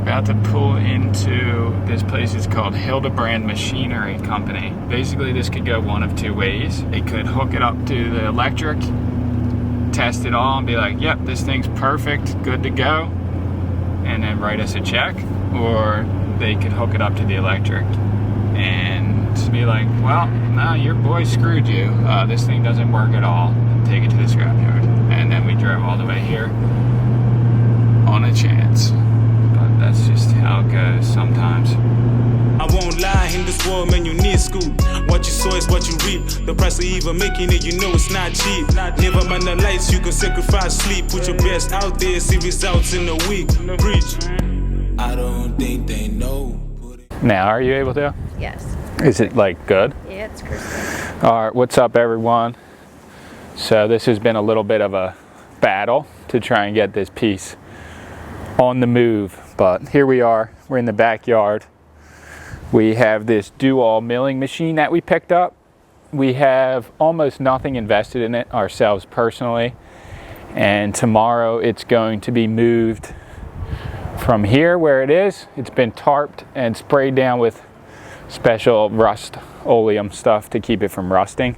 about to pull into this place. It's called Hildebrand Machinery Company. Basically, this could go one of two ways. It could hook it up to the electric, test it all, and be like, yep, this thing's perfect, good to go, and then write us a check. Or they could hook it up to the electric and be like, well, no, your boy screwed you. This thing doesn't work at all. And take it to the scrapyard. And then we drove all the way here on a chance. But that's just how it goes sometimes. I won't lie, in this world, man, you need school. What you sow is what you reap. The price of even making it, you know it's not cheap. Never mind the lights, you can sacrifice sleep. Put your best out there, see results in a week. Preach. I don't think they know. Now, are you able to? Yes. Is it like good? Yeah, it's crispy. All right, what's up, everyone? So this has been a little bit of a battle to try and get this piece on the move, but here we are. We're in the backyard. We have this do-all milling machine that we picked up. We have almost nothing invested in it ourselves personally, and tomorrow it's going to be moved from here where it is. It's been tarped and sprayed down with special rust-oleum stuff to keep it from rusting,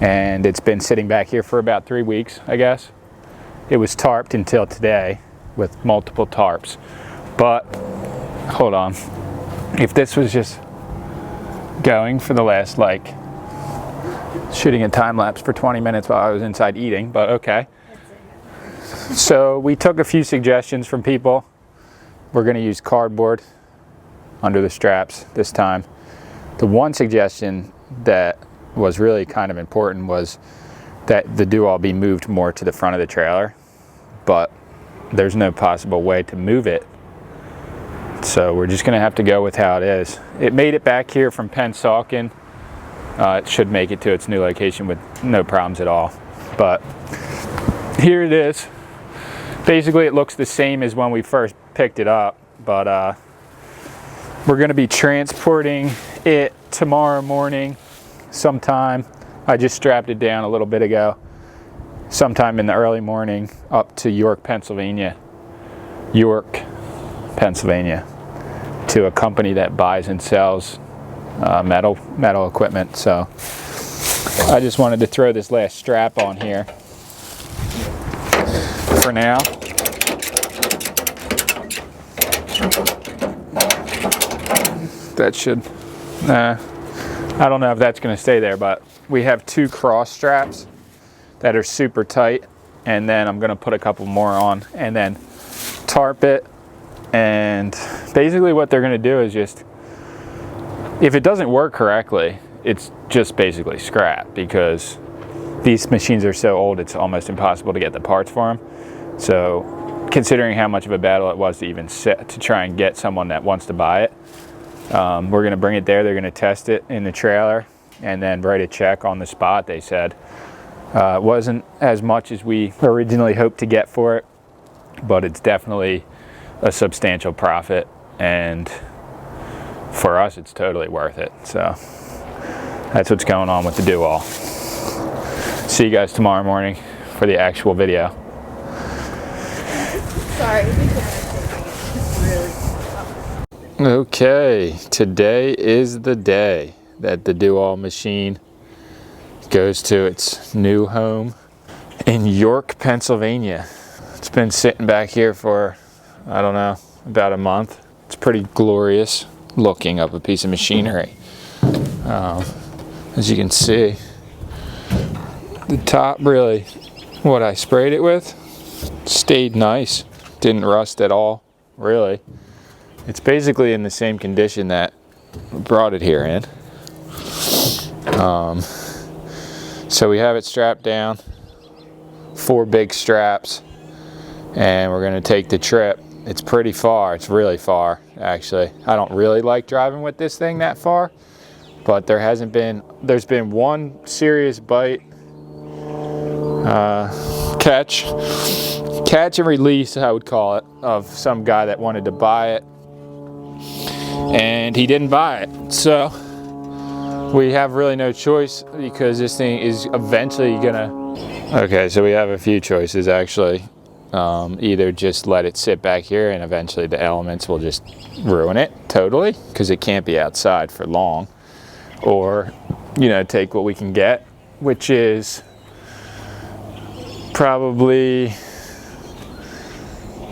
and it's been sitting back here for about 3 weeks, I guess. It was tarped until today with multiple tarps, but hold on, if this was just going for the last, like, shooting a time lapse for 20 minutes while I was inside eating, but okay. So we took a few suggestions from people. We're going to use cardboard under the straps this time. The one suggestion that was really kind of important was that the do-all be moved more to the front of the trailer, but there's no possible way to move it. So we're just going to have to go with how it is. It made it back here from Pennsauken. It should make it to its new location with no problems at all. But here it is. Basically, it looks the same as when we first picked it up, but we're going to be transporting it tomorrow morning sometime. I just strapped it down a little bit ago. Sometime in the early morning up to York, Pennsylvania, to a company that buys and sells metal equipment. So I just wanted to throw this last strap on here for now. That should, I don't know if that's going to stay there, but we have 2 cross straps that are super tight, and then I'm going to put a couple more on and then tarp it. And basically what they're going to do is just, if it doesn't work correctly, it's just basically scrap, because these machines are so old it's almost impossible to get the parts for them. So considering how much of a battle it was to even sit to try and get someone that wants to buy it, we're going to bring it there. They're going to test it in the trailer and then write a check on the spot, they said. It wasn't as much as we originally hoped to get for it, but it's definitely a substantial profit, and for us it's totally worth it. So that's what's going on with the do-all. See you guys tomorrow morning for the actual video. Sorry, Okay, today is the day that the do-all machine goes to its new home in York, Pennsylvania. It's been sitting back here for, I don't know, about a month. It's pretty glorious looking of a piece of machinery. As you can see, the top really, what I sprayed it with, stayed nice. Didn't rust at all, really. It's basically in the same condition that brought it here in. So we have it strapped down, 4 big straps, and we're going to take the trip. It's pretty far. It's really far, actually. I don't really like driving with this thing that far, but there's been one serious bite, catch and release, I would call it, of some guy that wanted to buy it, and he didn't buy it. So we have really no choice, because this thing is eventually gonna, okay, so we have a few choices actually. Either just let it sit back here and eventually the elements will just ruin it totally because it can't be outside for long, or you know, take what we can get, which is probably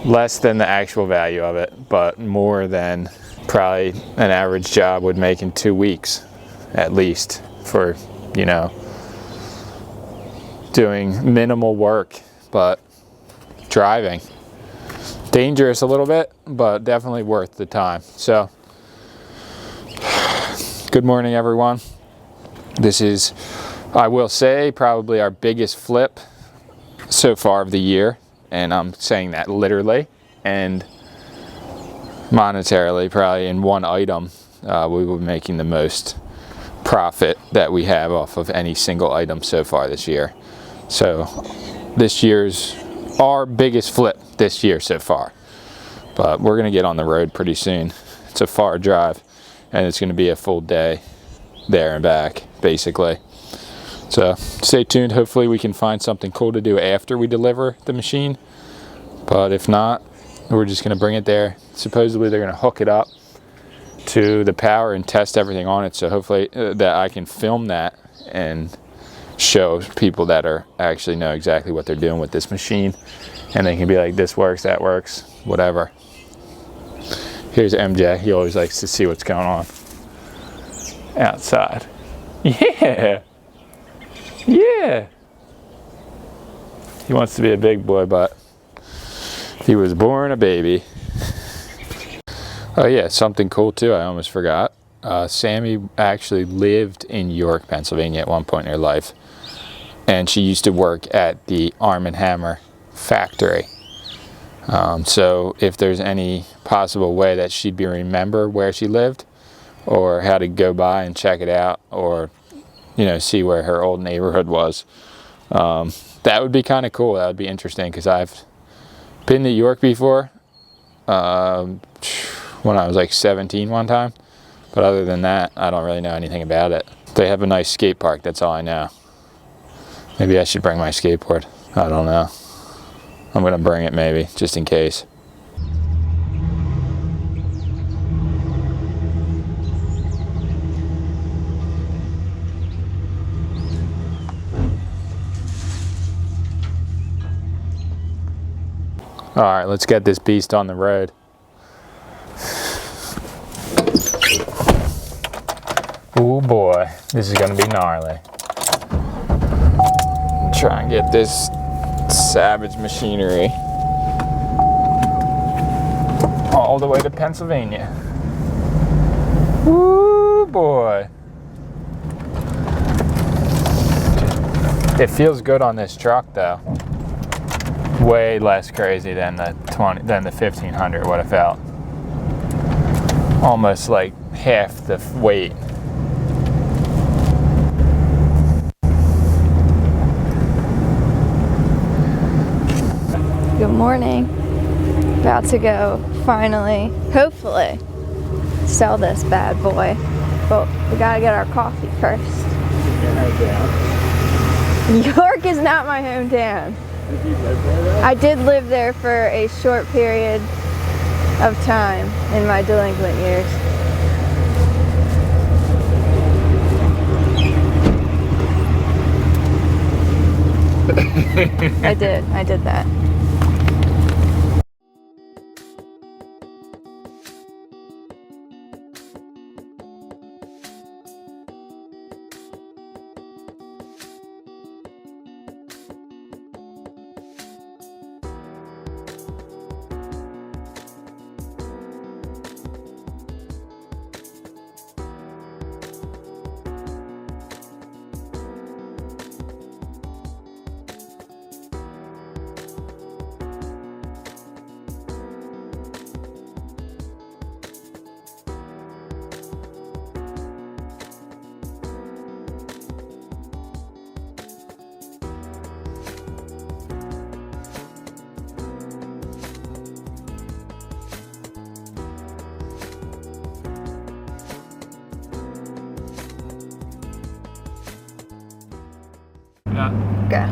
less than the actual value of it, but more than probably an average job would make in 2 weeks at least, for, you know, doing minimal work but driving. Dangerous a little bit, but definitely worth the time. So good morning, everyone. This is, I will say, probably our biggest flip so far of the year, and I'm saying that literally and monetarily. Probably in one item we will be making the most profit that we have off of any single item so far this year. So this year's our biggest flip this year so far, but we're gonna get on the road pretty soon. It's a far drive and it's gonna be a full day there and back basically. So stay tuned. Hopefully we can find something cool to do after we deliver the machine, but if not, we're just going to bring it there. Supposedly they're going to hook it up to the power and test everything on it, so hopefully that I can film that and show people that are actually know exactly what they're doing with this machine, and they can be like, this works, that works, whatever. Here's MJ. He always likes to see what's going on outside. Yeah. Yeah. He wants to be a big boy, but he was born a baby. Oh yeah, something cool too, I almost forgot. Sammie actually lived in York, Pennsylvania at one point in her life. And she used to work at the Arm & Hammer factory. So if there's any possible way that she'd be remember where she lived, or how to go by and check it out, or you know, see where her old neighborhood was, that would be kind of cool. That would be interesting, because I've been to York before when I was like 17 one time, but other than that I don't really know anything about it. They have a nice skate park, that's all I know. Maybe I should bring my skateboard. I don't know. I'm gonna bring it maybe, just in case. All right, let's get this beast on the road. Oh boy, this is gonna be gnarly. Try and get this Savage machinery all the way to Pennsylvania. Woo boy. It feels good on this truck though. Way less crazy than the 1500 would have felt. Almost like half the weight. Good morning. About to go finally, hopefully, sell this bad boy. But we gotta get our coffee first. York is not my hometown. I did live there for a short period of time in my delinquent years. I did that. Yeah. Okay.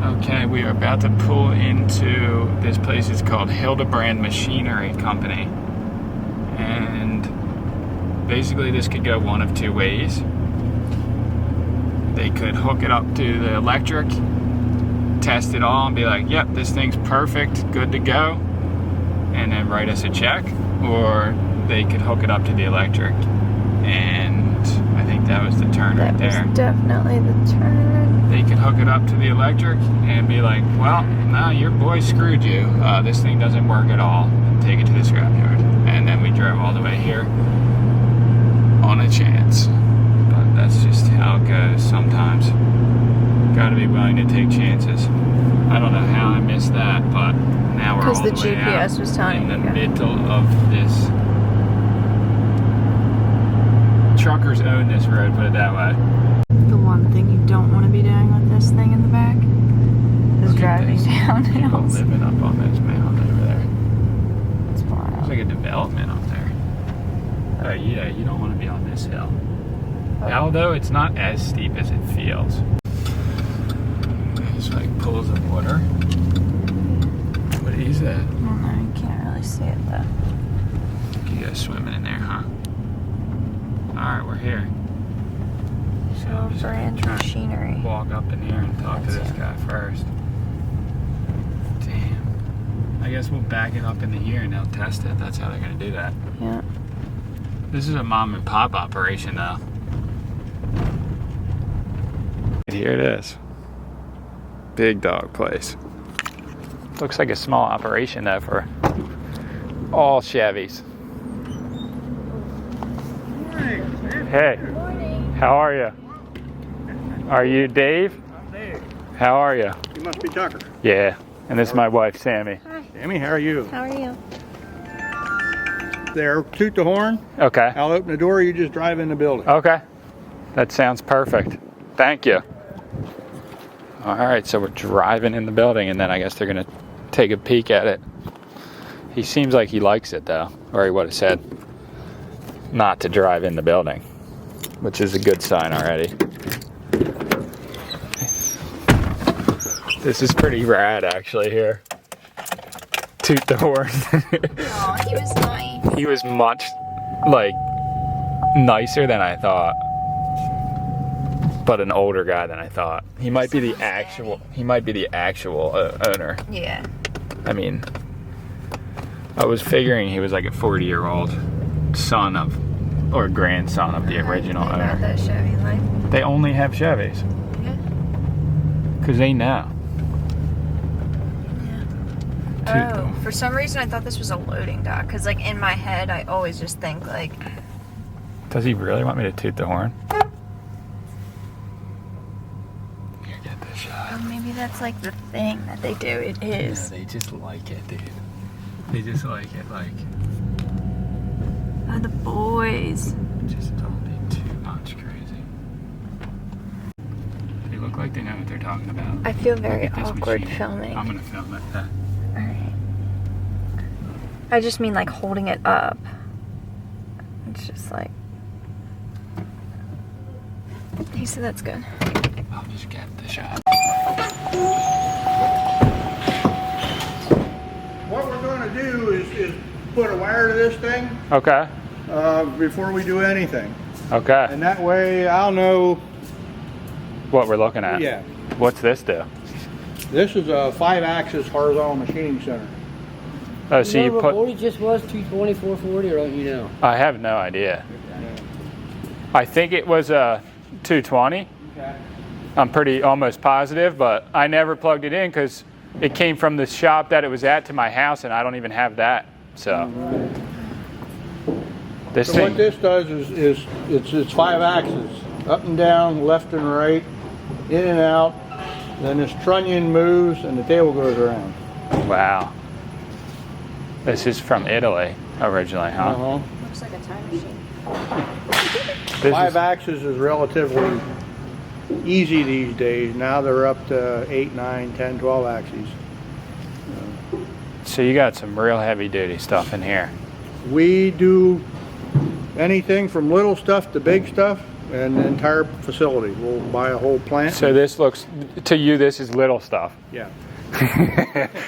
Okay, we are about to pull into this place. It's called Hildebrand Machinery Company. And basically this could go one of two ways. They could hook it up to the electric, test it all and be like, yep, this thing's perfect, good to go, and then write us a check. Or they could hook it up to the electric. And I think that was the turn right there. That was definitely the turn. They could hook it up to the electric and be like, well, no, your boy screwed you. This thing doesn't work at all. And take it to the scrapyard. And then we drove all the way here on a chance. But that's just how it goes sometimes. Gotta be willing to take chances. I don't know how I missed that, but now we're all the way GPS was telling in you. the middle of this. Truckers own this road, put it that way. The one thing you don't want to be doing with this thing in the back is driving down People hills. living up on this mountain over there. It's wild. There's like a development up there. Oh yeah, you don't want to be on this hill. Although it's not as steep as it feels. It's like pools of water. What is that? I don't know, you can't really see it though. You guys swimming in there, huh? Alright, we're here. So I'm just gonna Hildebrand try and Machinery. walk up in here and talk to this guy first. Damn. I guess we'll back it up into here and they'll test it. That's how they're gonna do that. Yeah. This is a mom and pop operation though. And here it is. Big dog place. Looks like a small operation though for all Chevys. Hey, how are you? Are you Dave? I'm Dave. How are you? You must be Tucker. Yeah, and this is my wife, Sammie. Hi. Sammy, how are you? How are you? There, toot the horn. Okay, I'll open the door. You just drive in the building. okay. That sounds perfect. Thank you. All right, so we're driving in the building, and then I guess they're gonna take a peek at it. He seems like he likes it though, or he would have said not to drive in the building, which is a good sign already. This is pretty rad actually here. Toot the horn. Oh, he was nice. He was much like nicer than I thought, but an older guy than I thought. He might be the actual owner. Yeah. I mean, I was figuring he was like a 40-year-old son of, or grandson of the original They got owner. that Chevy life. They only have Chevys. Yeah. Because they know. Oh, for some reason I thought this was a loading dock. Because, like, in my head, I always just think, like... Does he really want me to toot the horn? Here, get this shot. Oh, maybe that's, like, the thing that they do. It is. Yeah, they just like it, dude. They just like it, like... Oh, the boys. Just don't be too much crazy. They look like they know what they're talking about. I feel very Look at this awkward machine. filming. I'm gonna film it. Alright. I just mean, like, holding it up. It's just like... He said that's good. I'll just get the shot. What we're going to do is put a wire to this thing Okay. before we do anything. Okay. And that way I'll know, What we're looking at. yeah. What's this do? This is a 5-axis horizontal machining center. Oh, so you what put... it just was 220, 440, or don't you know? I have no idea. I think it was a 220. Okay. I'm pretty almost positive, but I never plugged it in because it came from the shop that it was at to my house, and I don't even have that. So this So thing. what this does is it's 5 axes, up and down, left and right, in and out. Then this trunnion moves and the tail goes around. Wow. This is from Italy originally, huh? Uh-huh. Looks like a time machine. This 5 is, axes is relatively easy these days. Now they're up to 8, 9, 10, 12 axes. so you got some real heavy duty stuff in here. We do anything from little stuff to big stuff. and the entire facility. We'll buy a whole plant. So this looks, to you, this is little stuff. Yeah.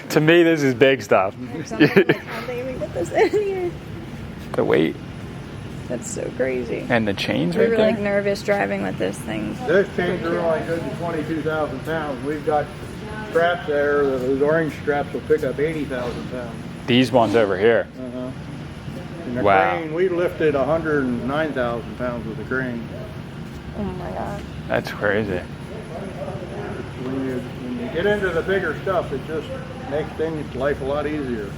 To me, this is big stuff. Or something like, how'd they even get this in here? The weight That's so crazy. and the chains We right were there. like nervous driving with this thing. Those chains are only good to 22,000 pounds. We've got straps there, those orange straps will pick up 80,000 pounds. These ones over here. And the Wow. crane, we lifted 109,000 pounds with the crane. Oh my gosh. That's crazy. When you get into the bigger stuff, it just makes life a lot easier.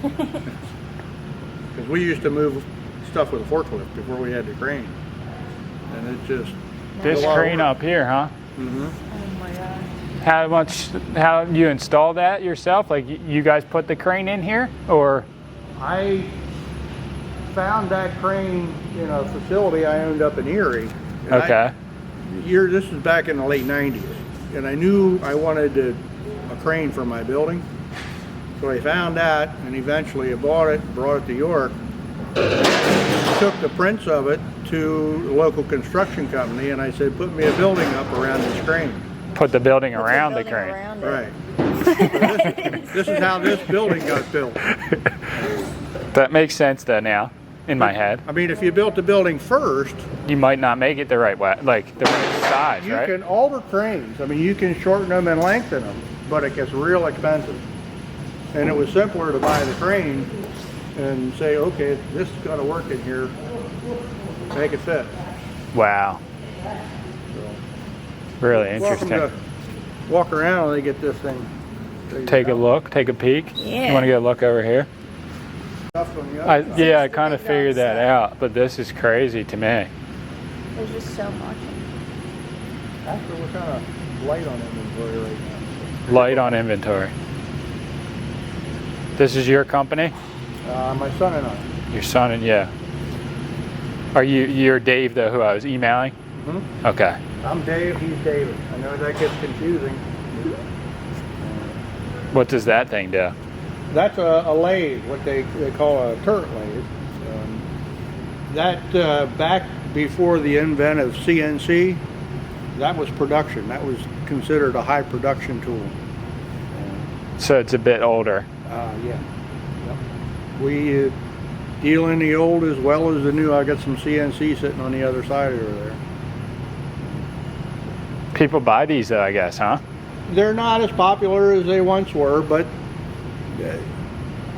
Because we used to move stuff with a forklift before we had the crane. And it just... This a lot of crane work. up here, huh? Oh my gosh. How you installed that yourself? Like you guys put the crane in here, or? I found that crane in a facility I owned up in Erie. And Okay. This is back in the late 90s. And I knew I wanted a crane for my building. So I found that, and eventually I bought it, brought it to York, took the prints of it to a local construction company, and I said, put me a building up around this crane. Put the building around the Building crane. around it. Right. So this is how this building got built. That makes sense though now, in my head. I mean, if you built the building first, You might not make it the right way, like the right size, you right? can alter cranes. I mean, you can shorten them and lengthen them, but it gets real expensive. And it was simpler to buy the crane and say, okay, this is going to work in here, make it fit. Wow. Really Welcome interesting. to walk around and they get this thing. Take a look, take a peek. Yeah. You want to get a look over here? Stuff on the other side. Yeah, I kind of figured that out, but this is crazy to me. There's just so much. Actually, we're kind of light on inventory right now. Light on inventory. This is your company? My son and I. Your son and yeah. You're Dave though, who I was emailing? Mhm. Okay. I'm Dave, he's David. I know that gets confusing. What does that thing do? That's a lathe, what they call a turret lathe. Back before the advent of CNC, that was production. That was considered a high production tool. So it's a bit older. Yeah. Yep. We deal in the old as well as the new. I got some CNC sitting on the other side over there. People buy these though, I guess, huh? They're not as popular as they once were, but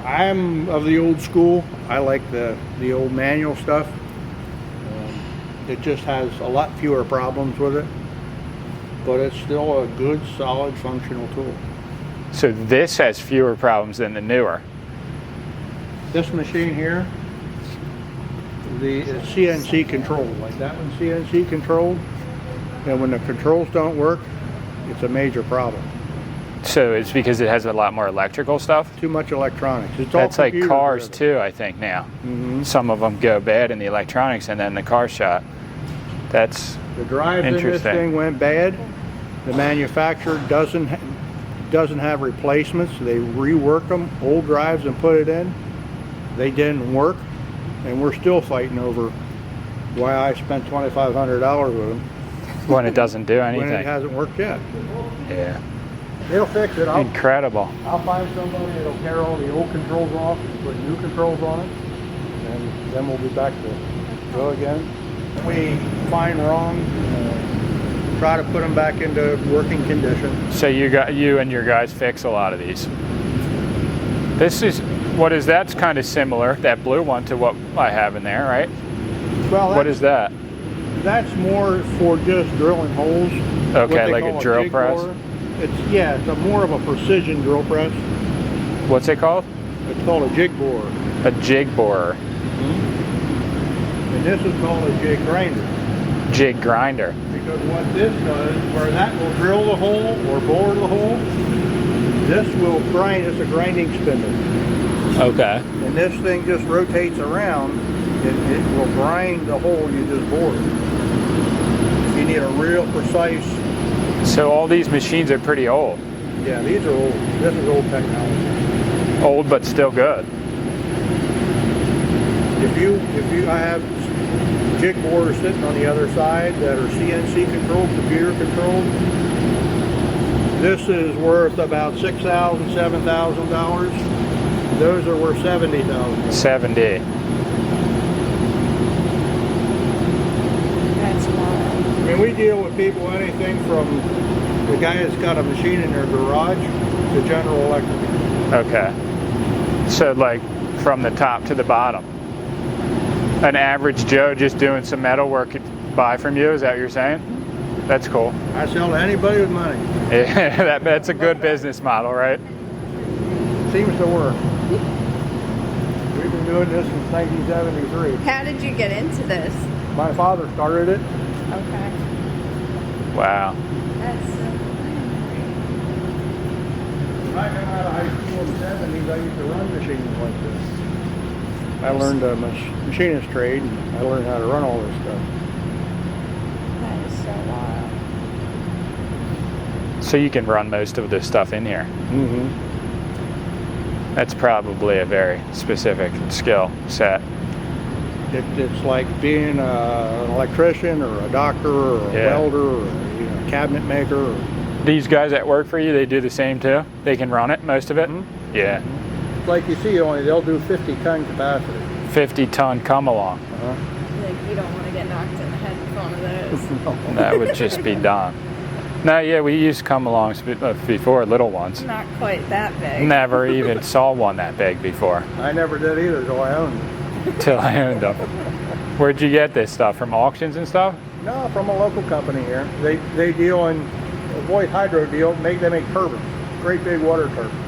I'm of the old school. I like the old manual stuff. It just has a lot fewer problems with it, but it's still a good, solid, functional tool. So this has fewer problems than the newer. This machine here, it's CNC controlled. Like that one's CNC controlled, and when the controls don't work, it's a major problem. So it's because it has a lot more electrical stuff? Too much electronics. It's all That's like computer cars driven. too, I think now. Mhm. Some of them go bad in the electronics and then the car shot. That's The drives in this Interesting. thing went bad. The manufacturer doesn't have replacements. They rework them, old drives, and put it in. They didn't work, and we're still fighting over why I spent $2,500 with them when it doesn't do when it anything. hasn't worked yet. Yeah. They'll fix it. Incredible. I'll find somebody that'll tear all the old controls off and put new controls on it, and then we'll be back to go again. We find wrong, try to put them back into working condition. So you and your guys fix a lot of these. This is that's kind of similar, that blue one, to what I have in there, right? Well, What is that? That's more for just drilling holes. Okay, What they like a call drill jig press? borer. It's more of a precision drill press. What's it called? It's called a jig borer. A jig borer. And this is called a jig grinder. Jig grinder. Because what this does, where that will drill the hole or bore the hole, this will grind. It's a grinding spindle. Okay. And this thing just rotates around. It will grind the hole you just bored. You need a real precise. So all these machines are pretty old. Yeah, these are old. This is old technology. Old but still good. I have jig bores sitting on the other side that are CNC controlled, computer controlled. This is worth about $6,000, $7,000. Those are worth $70,000. 70. That's wild. I mean, we deal with people anything from the guy that's got a machine in their garage to General Electric. Okay. So like from the top to the bottom. An average Joe just doing some metal work could buy from you, is that what you're saying? That's cool. I sell to anybody with money. Yeah, that's a good business model, right? Seems to work. We've been doing this since 1973. How did you get into this? My father started it. Okay. Wow. That's so When I came out of high school in the 70s, I used to run machines like this. I learned a machinist trade, and I learned how to run all this stuff. That is so wild. So you can run most of this stuff in here. Mm-hmm. That's probably a very specific skill set. It's like being an electrician or a doctor or a welder or a cabinet maker. These guys that work for you, they do the same too? They can run it, most of it? Mm-hmm. Yeah. Like you see, only they'll do 50-ton capacity. 50-ton come along. Like, you don't want to get knocked in the head with one of those. That would just be dumb. No, yeah, we used come alongs before, little ones. Not quite that big. Never even saw one that big before. I never did either, though I owned it. Till I owned them. Where'd you get this stuff? From auctions and stuff? No, from a local company here. They deal in a Voight Hydro deal. They make turbines, great big water turbines.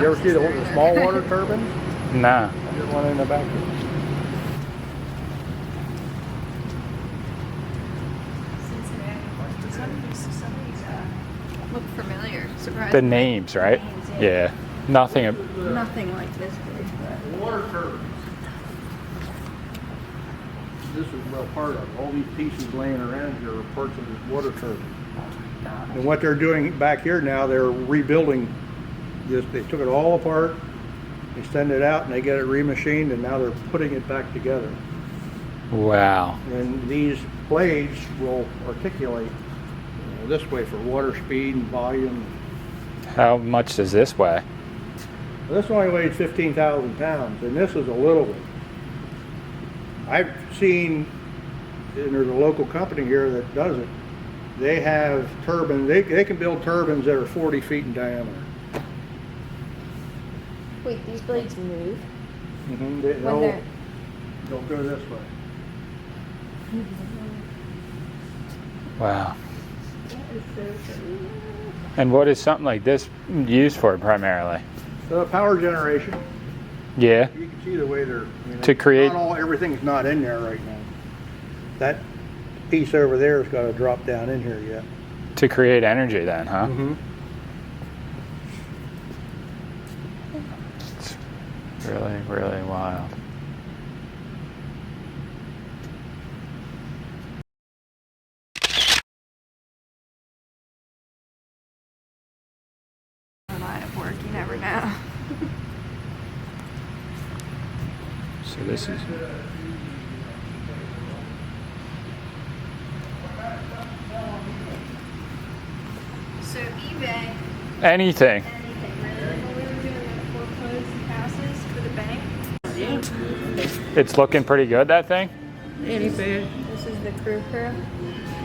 You ever see the small water turbines? Nah. There's one in the back here. Look familiar. Surprised. The names, right? Names, Yeah. Nothing. Nothing like this big. Water turbines. This is well part of it. All these pieces laying around here are parts of this water turbine. And what they're doing back here now, they're rebuilding this. They took it all apart, they send it out, and they get it remachined, and now they're putting it back together. Wow. And these blades will articulate this way for water speed and volume. How much does this weigh? This only weighs 15,000 pounds, and this is a little one. I've seen, and there's a local company here that does it. They have turbines, they can build turbines that are 40 feet in diameter. Wait, these blades move? Mm-hmm. When They'll go this way. Wow. And what is something like this used for primarily? Power generation. Yeah. You can see the way they're To create. Everything's not in there right now. That piece over there has got to drop down in here yet. To create energy then, huh? Mm-hmm. It's really, really wild. line of work, you never know. So this is. So eBay, Anything. anything really. When we were doing the foreclosed houses for the bank, It's looking pretty good, that thing? Ain't bad. this is the crew.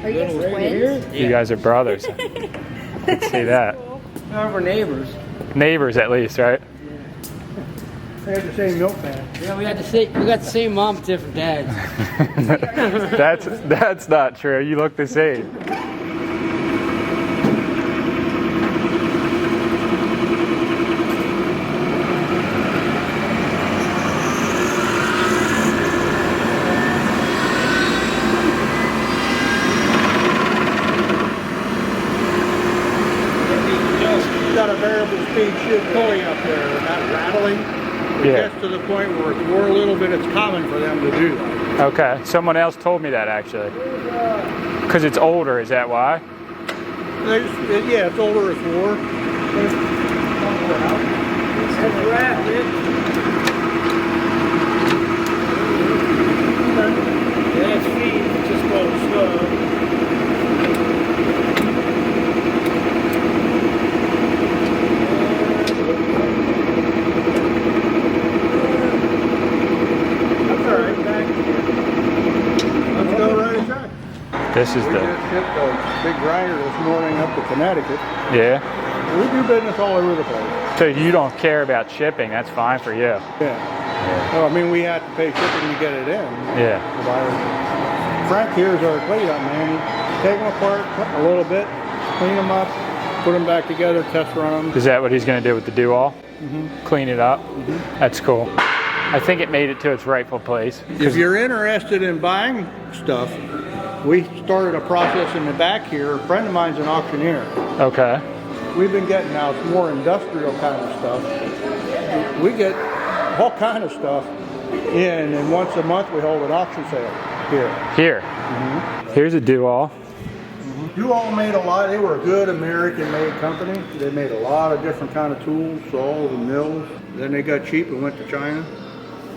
Are you guys twins? You guys are brothers. Can see that. Cool. We're neighbors. Neighbors at least, right? They have the same milk pan. Yeah, we got the same mom, but different dads. That's not true. You look the same. Got a variable speed shoe pulley up there, not rattling. It Yeah. gets to the point where it's wore a little bit, it's common for them to do that. Okay. Someone else told me that actually. Because it's older, is that why? Yeah, it's older, it's wore. That's right, man. This is We the, just shipped a big grinder this morning up to Connecticut. yeah. We do business all over the place. So you don't care about shipping, that's fine for you. Yeah. Well, I mean, we have to pay shipping to get it in. Yeah. Frank here's our cleanup man. You take them apart a little bit, clean them up, put them back together, test run them. Is that what he's going to do with the do-all? Clean it up? That's cool. I think it made it to its rightful place. If you're interested in buying stuff, we started a process in the back here. A friend of mine's an auctioneer. Okay. We've been getting now more industrial kind of stuff. We get all kind of stuff in, and once a month we hold an auction sale here. Here. Here's a do-all. Do-all made a lot. They were a good American-made company. They made a lot of different kind of tools, saws and mills. Then they got cheap and went to China.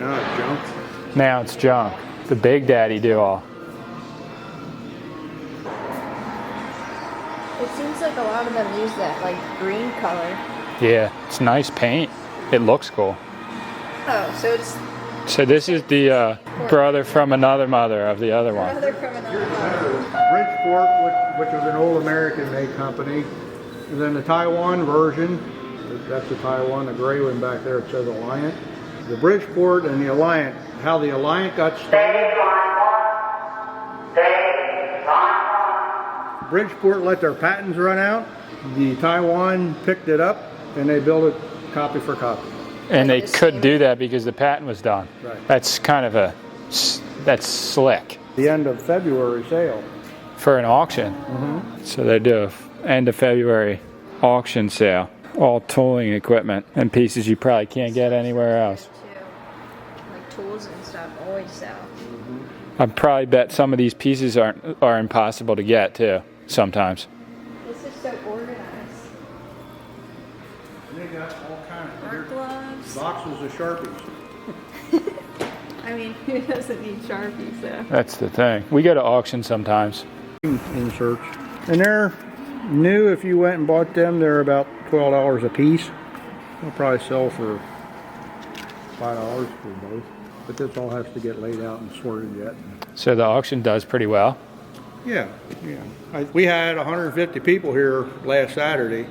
Now it's junk. Now it's junk. The Big Daddy do-all. It seems like a lot of them use that like green color. Yeah, it's nice paint. It looks cool. Oh, so it's So this is the brother from another mother of the other one. brother from another mother. Bridgeport, which was an old American-made company. And then the Taiwan version, that's the Taiwan, the gray one back there, it says Alliant. The Bridgeport and the Alliant, how the Alliant got started. Bridgeport let their patents run out. The Taiwan picked it up and they built it copy for copy. And they could do that because the patent was done. Right. That's kind of that's slick The end of February sale. for an auction. So they do a end of February auction sale. All tooling equipment and pieces you probably can't get anywhere else. Like tools and stuff always sell. I probably bet some of these pieces are impossible to get too, sometimes. This is so organized. They got all kinds Art gloves. boxes of Sharpies. I mean, who doesn't need Sharpies though? That's the thing. We go to auction sometimes. Inserts. And they're new. If you went and bought them, they're about $12 a piece. They'll probably sell for $5 for both. But this all has to get laid out and sorted yet. So the auction does pretty well. Yeah, yeah. We had 150 people here last Saturday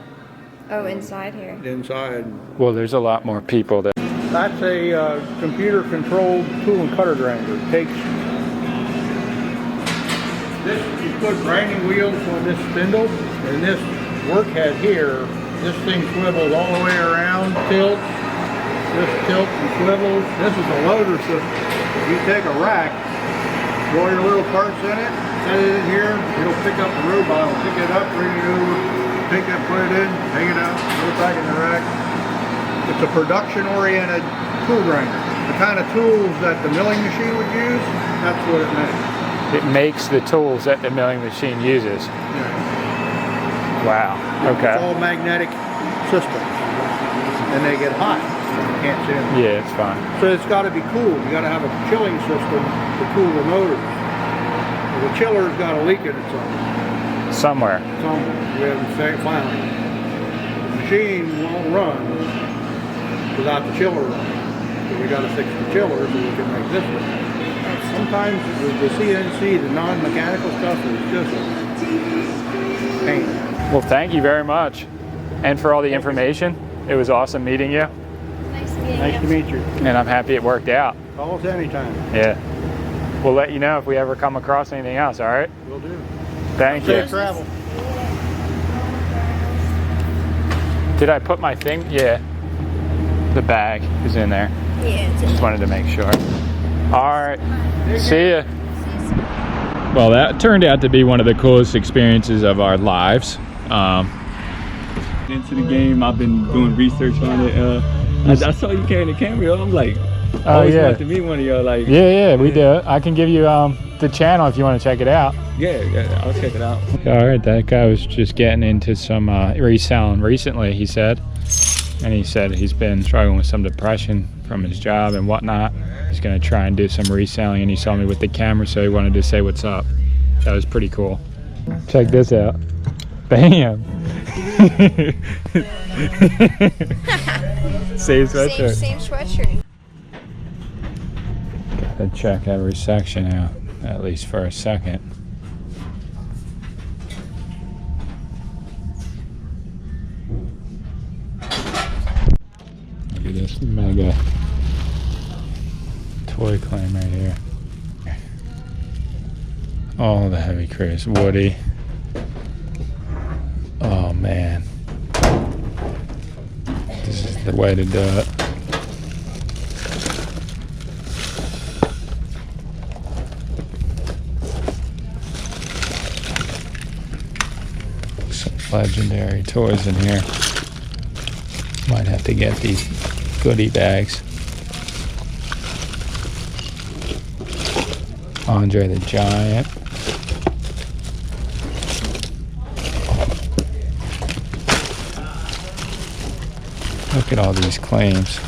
Oh, inside here. inside. Well, there's a lot more people there. That's a computer-controlled tool and cutter grinder. It takes this. You put grinding wheels on this spindle, and this workhead here. This thing swivels all the way around, tilts. This tilts and swivels. This is a loader system. You take a rack, throw your little parts in it, set it in here. It'll pick up the robot. It'll pick it up, bring it over, pick it, put it in, take it out, put it back in the rack. It's a production-oriented tool grinder. The kind of tools that the milling machine would use, that's what it makes. It makes the tools that the milling machine uses. Yeah. Wow. It's Okay. all magnetic systems. And they get hot. You can't see them. Yeah, it's fine. So it's got to be cooled. You got to have a chilling system to cool the motors. Well, the chiller's got a leak in it Somewhere. somewhere. We haven't found it. The machine won't run without the chiller running. So we got to fix the chiller so we can make this one. Sometimes the CNC, the non-mechanical stuff, is just a pain. Well, thank you very much. And for all the information. It was awesome meeting you. Nice meeting Nice to meet you. And I'm happy it worked out. Call us anytime. Yeah. We'll let you know if we ever come across anything else, all right? We'll do. Thank you. Safe travel. Did I put my thing? Yeah. The bag is in there. Yeah, it's Just wanted to make sure. All right. See ya. Well, that turned out to be one of the coolest experiences of our lives. Into the game, I've been doing research on it. I saw you carrying the camera. I'm like, I always wanted to meet one of y'all. Like, Yeah, we do. I can give you the channel if you want to check it out. yeah, I'll check it out. All right, that guy was just getting into some reselling recently, he said. And he said he's been struggling with some depression from his job and whatnot. He's going to try and do some reselling, and he saw me with the camera, so he wanted to say what's up. That was pretty cool. Check this out. Bam! Same sweatshirt. Same sweatshirt. Gotta check every section out, at least for a second. toy claim right here. Oh, the heavy crews. Woody. Oh, man. This is the way to do it. Some legendary toys in here. Might have to get these goodie bags. Andre the Giant. Look at all these claims.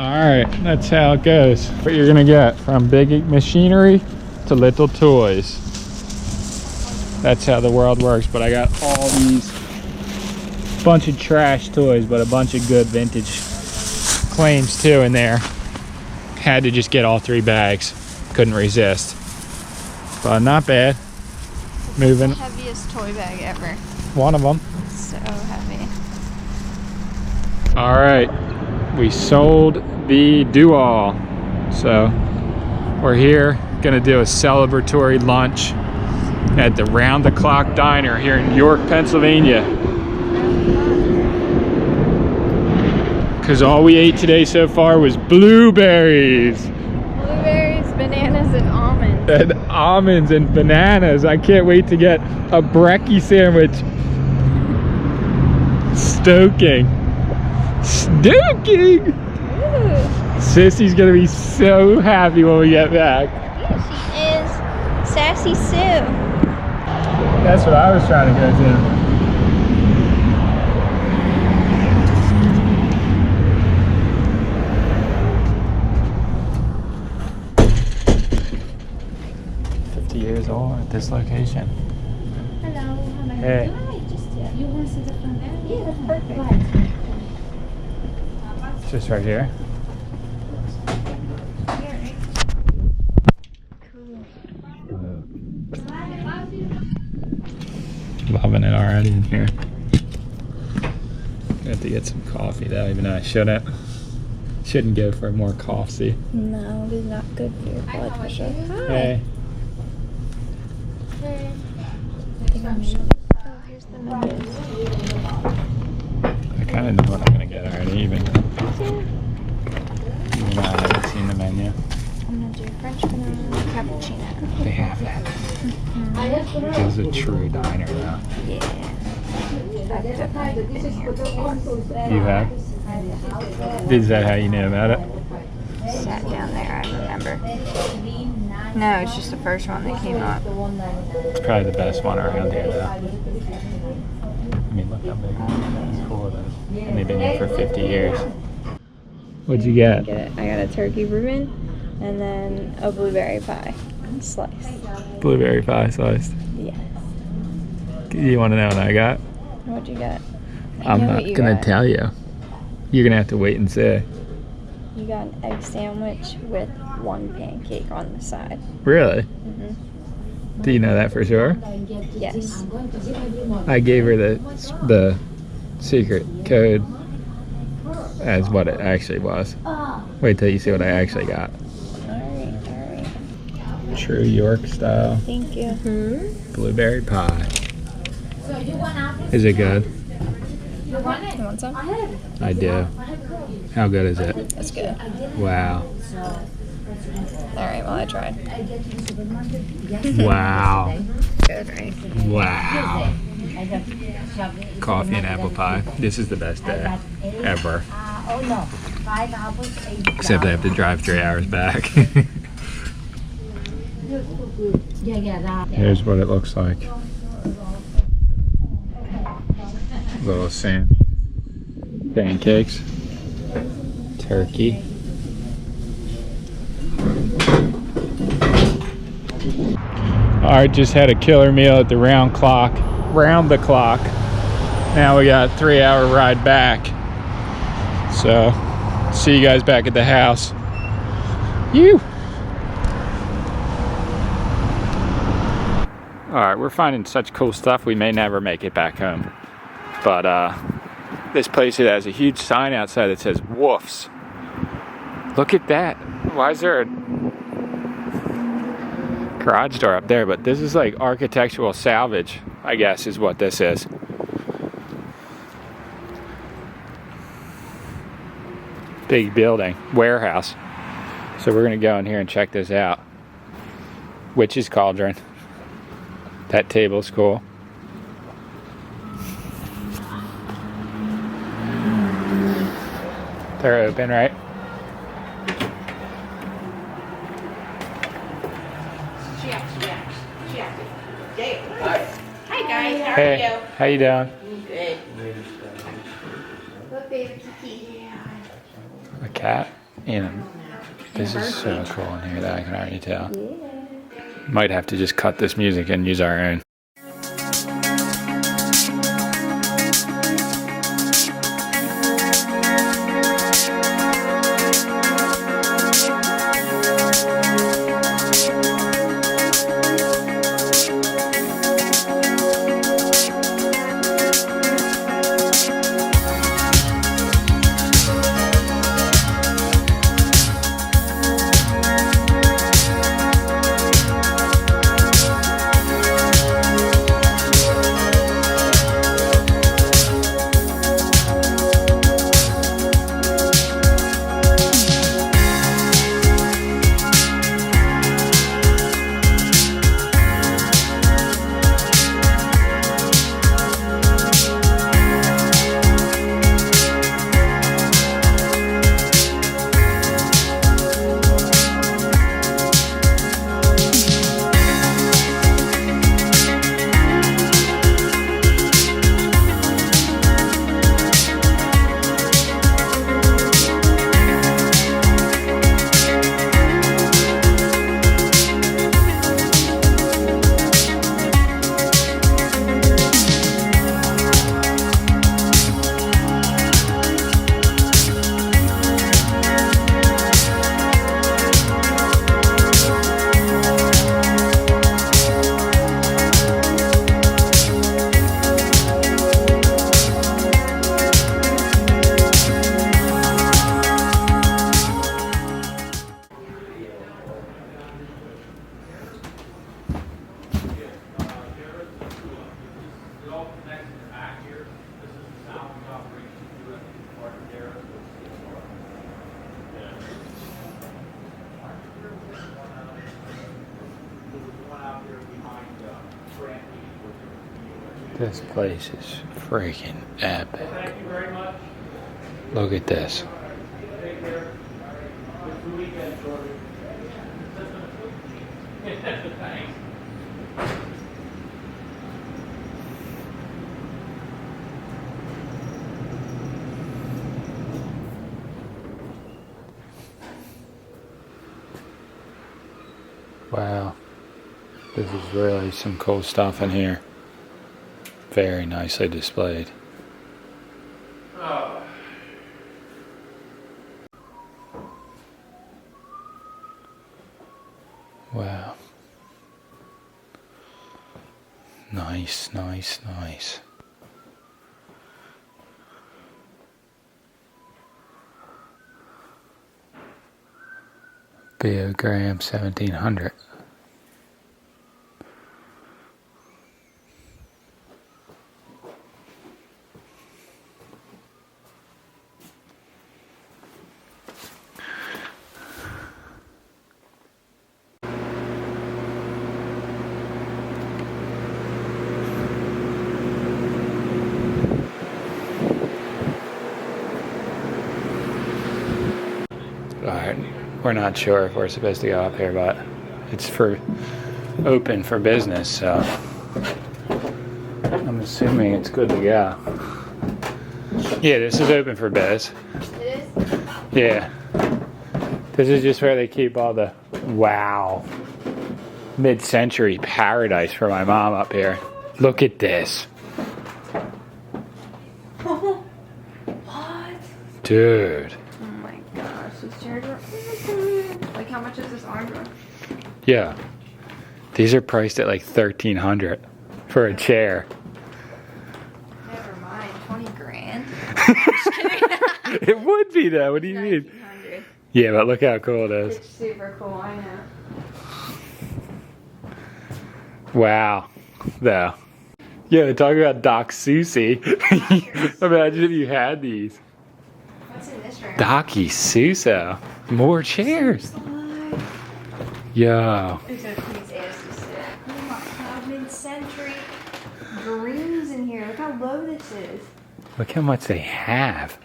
Alright, that's how it goes. What you're gonna get from big machinery to little toys. That's how the world works. But I got all these bunch of trash toys, but a bunch of good vintage claims too in there. Had to just get all 3 bags. Couldn't resist. But not bad. Moving. Heaviest toy bag ever. One of them. So heavy. All right, we sold the do-all. So we're here, gonna do a celebratory lunch at the Round the Clock Diner here in York, Pennsylvania. Because all we ate today so far was blueberries. Blueberries, bananas, and almonds. And almonds and bananas. I can't wait to get a brekkie sandwich. Stoking. Sissy's gonna be so happy when we get back. Yeah, she is Sassy Sue. That's what I was trying to go to. Years old at this location. Hello, how may I Hey. help you? You want to sit the front there? Yeah, that's perfect. It's just right here. Loving it already in here. Got to get some coffee though, even though I shouldn't. Shouldn't go for more coffee. No, it is not good for your blood pressure. Hey. Oh, here's the menu. I kind of know what I'm gonna get already, even though I haven't seen the menu. I'm gonna do French vanilla cappuccino. They have that. It is a true diner though. Yeah. I've definitely been here before. You have? Is that how you knew about it? Sat down there, I remember. No, it's just the first one that came up. It's probably the best one around here though. I mean, look how big it is. It's cool. And they've been here for 50 years. What'd you get? I got a turkey Reuben and then a blueberry pie slice. Blueberry pie sliced. Yes. You want to know what I got? What'd you get? I'm not gonna tell you. You're gonna have to wait and see. You got an egg sandwich with 1 pancake on the side. Really? Mm-hmm. Do you know that for sure? Yes. I gave her the secret code as what it actually was. Wait till you see what I actually got. Alright. True York style Thank you. blueberry pie. Is it good? You want some? I do. How good is it? That's good. Wow. Alright, well I tried. Wow. Good, right? Wow. Coffee and apple pie. This is the best day ever. Except I have to drive 3 hours back. Here's what it looks like. Little Sammie pancakes. Turkey. Alright, just had a killer meal at the Round the Clock. Now we got a 3-hour ride back. So, see you guys back at the house. Alright, we're finding such cool stuff we may never make it back home. But this place, it has a huge sign outside that says Woofs. Look at that. Why is there a garage door up there? But this is like architectural salvage, I guess is what this is. Big building, warehouse. So we're gonna go in here and check this out. Witch's Cauldron. That table's cool. They're open, right? Hi guys, how Hey, how you doing? Good. What baby kiki? A cat? And this is so cool in here that I can already tell. Might have to just cut this music and use our own. This place is freaking epic. Look at this. Wow. This is really some cool stuff in here. Very nicely displayed. Wow. Nice, nice, nice. Biogram 1700. Alright, we're not sure if we're supposed to go up here, but it's open for business, so I'm assuming it's good to go. Yeah, this is open for biz. It is? Yeah. This is just where they keep all the, wow, mid-century paradise for my mom up here. Look at this. What? Dude. Oh my gosh, this chair drawer. Like, how much is this arm drawer? Yeah. These are priced at like $1,300 for a chair. Never mind, 20 grand. It would be though. What do you mean? 1900. Yeah, but look how cool it is. It's super cool, I know. Wow. Though. Yeah, talk about Doc Susie. Imagine if you had these. What's in this room? Docky Suso. More chairs. Yo. Except he's asked to sit. Oh my god, mid-century greens in here. Look how low this is. Look how much they have.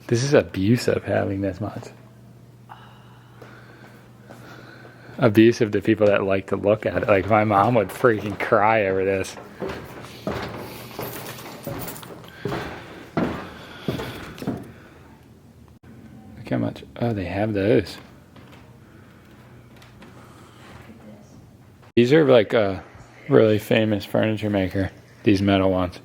This is abusive having this much. Abusive to people that like to look at it. Like my mom would freaking cry over this. Look how much. Oh, they have those. These are like a really famous furniture maker. These metal ones.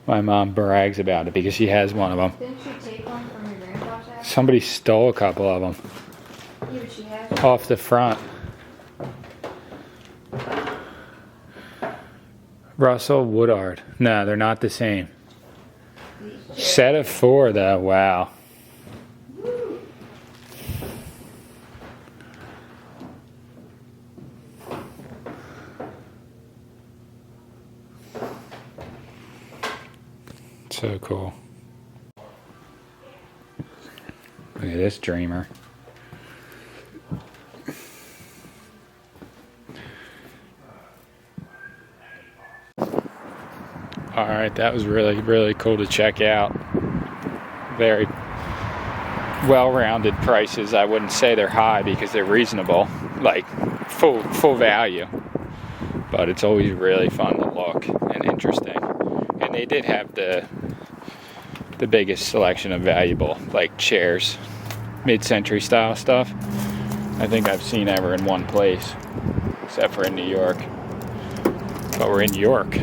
My mom brags about it because she has one of them. Didn't you take one from your grandpa's house? Somebody stole a couple of them Yeah, but she has off the front. Russell Woodard. No, they're not the same. Set of 4 though. Wow. So cool. Look at this dreamer. All right, that was really, really cool to check out. Very well-rounded prices. I wouldn't say they're high because they're reasonable, like full value. But it's always really fun to look and interesting. And they did have the biggest selection of valuable, like chairs, mid-century style stuff. I think I've seen ever in one place, except for in New York. But we're in New York.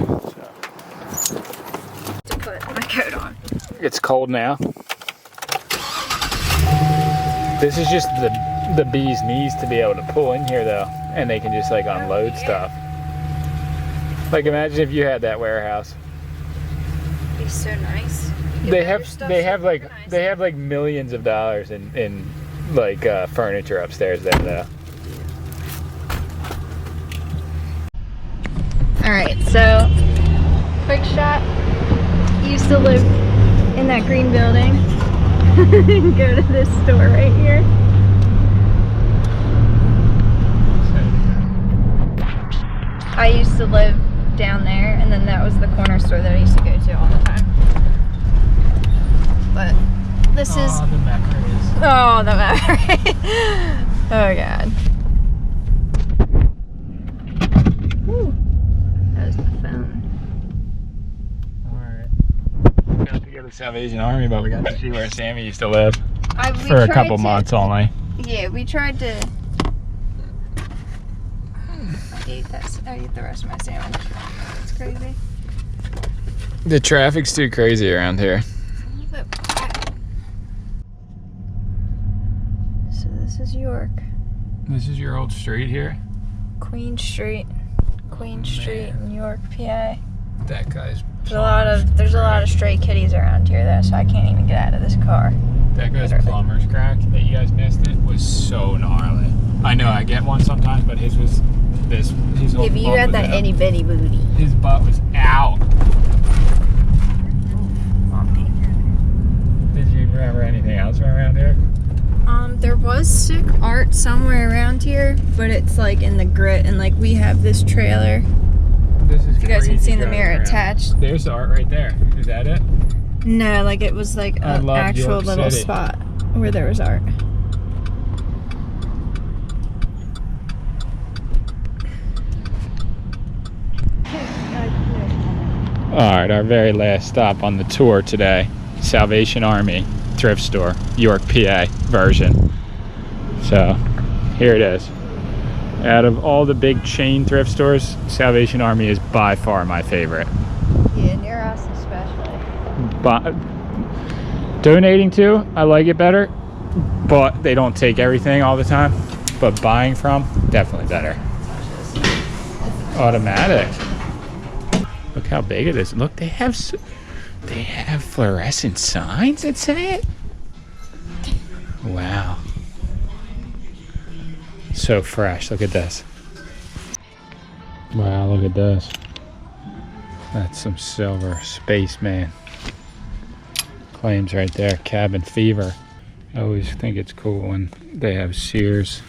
So. to put my coat on. It's cold now. This is just the bee's knees to be able to pull in here though, and they can just like unload stuff. Like imagine if you had that warehouse. It'd be so nice. They have like millions of dollars in like furniture upstairs there though. Alright, so quick shot. Used to live in that green building. Go to this store right here. I used to live down there, and then that was the corner store that I used to go to all the time. But this is the memories. oh, the memory. Oh god. Woo. That was the phone. Alright. We got to go to Salvation Army, but we got to see where Sammie used to live We for a tried couple to- months only. Yeah, we tried to. I ate the rest of my sandwich. It's crazy. The traffic's too crazy around here. So this is York, This is your old street here? Queen Street, Street in York, PA. That guy's There's a lot of stray kitties around here though, so I can't even get out of this car. That guy's Literally. plumber's crack that you guys missed it was so gnarly. I know I get one sometimes, but his was this. His whole Yeah, but you butt got was that out. itty bitty booty. His butt was out. Did you remember anything else from around here? There was sick art somewhere around here, but it's like in the grit, and like we have this trailer. This is If you guys can crazy see in the driving mirror around. attached. There's the art right there. Is that it? No, like it was like I an love actual York little City. spot where there was art. Alright, our very last stop on the tour today. Salvation Army thrift store, York, PA version. So, here it is. Out of all the big chain thrift stores, Salvation Army is by far my favorite. Yeah, near us especially. But donating to, I like it better, but they don't take everything all the time. But buying from, definitely better. Automatic. Look how big it is. Look, they have fluorescent signs that say it. Wow. So fresh. Look at this. Wow, look at this. That's some silver. Spaceman. Claims right there. Cabin fever. I always think it's cool when they have Sears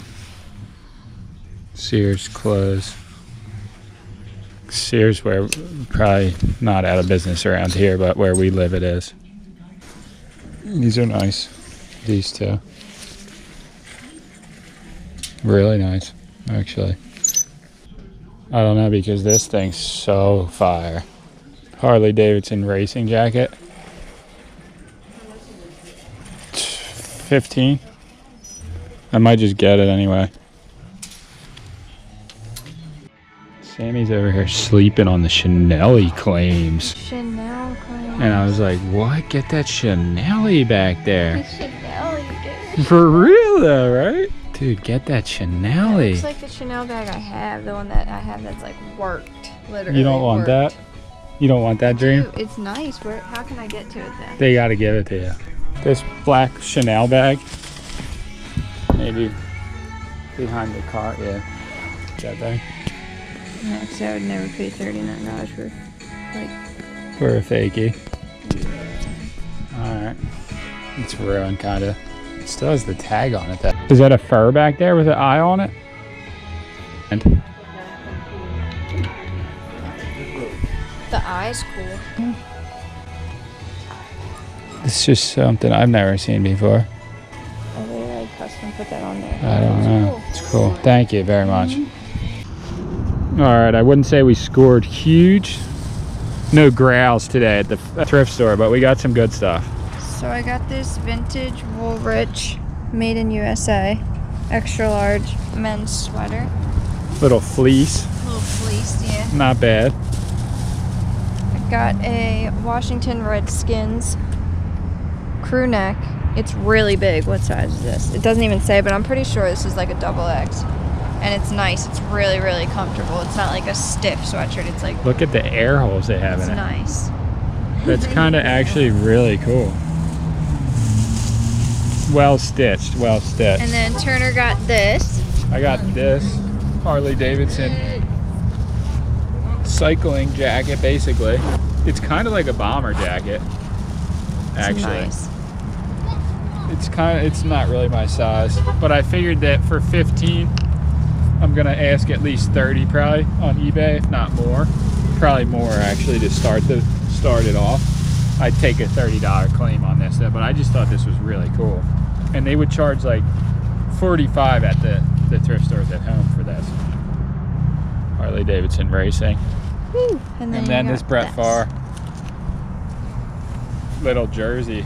clothes. Sears, where probably not out of business around here, but where we live it is. These are nice. These two. Really nice, actually. I don't know, because this thing's so fire. Harley Davidson racing jacket. 15. I might just get it anyway. Sammie's over here sleeping on the Chanel claims. Chanel claims. And I was like, what? Get that Chanel back there. Chanel, dude. For real though, right? Dude, get that Chanel. It looks like the Chanel bag I have, the one that I have that's like worked, literally. You don't want that? You don't want that, Dream? Dude, it's nice. How can I get to it then? They gotta give it to you. This black Chanel bag, maybe behind the car, yeah. That bag. No, because I would never pay $39 for For a fakie. Alright. It's ruined, kinda. It still has the tag on it though. Is that a fur back there with an eye on it? And the eye's cool. it's just something I've never seen before. Oh, they like custom put that on there. I don't know. It's cool. Thank you very much. Alright, I wouldn't say we scored huge. No growls today at the thrift store, but we got some good stuff. So I got this vintage Woolrich made in USA, extra large men's sweater. Little fleece. Little fleece, yeah. Not bad. I got a Washington Redskins crew neck. It's really big. What size is this? It doesn't even say, but I'm pretty sure this is like a XXX. And it's nice. It's really, really comfortable. It's not like a stiff sweatshirt. It's like, Look at the air holes they have it's in it. nice. That's kind of actually really cool. Well stitched, well stitched. And then Turner got this. I got this Harley Davidson cycling jacket, basically. It's kind of like a bomber jacket, actually. It's nice. It's not really my size, but I figured that for 15, I'm gonna ask at least 30 probably on eBay, if not more. Probably more actually to start it off. I'd take a $30 claim on this, but I just thought this was really cool. And they would charge like $45 at the thrift stores at home for this. Harley Davidson Racing. Woo. And then this Brett Favre little jersey.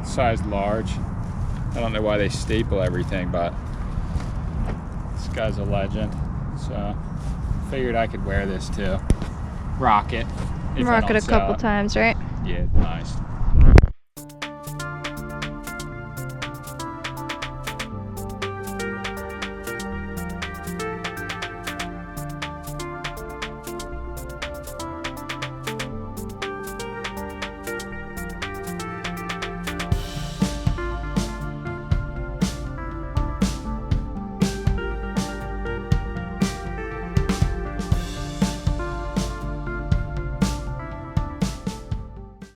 Size large. I don't know why they staple everything, but this guy's a legend. So figured I could wear this too. Rock it. Rock it a couple times, right? Yeah, nice.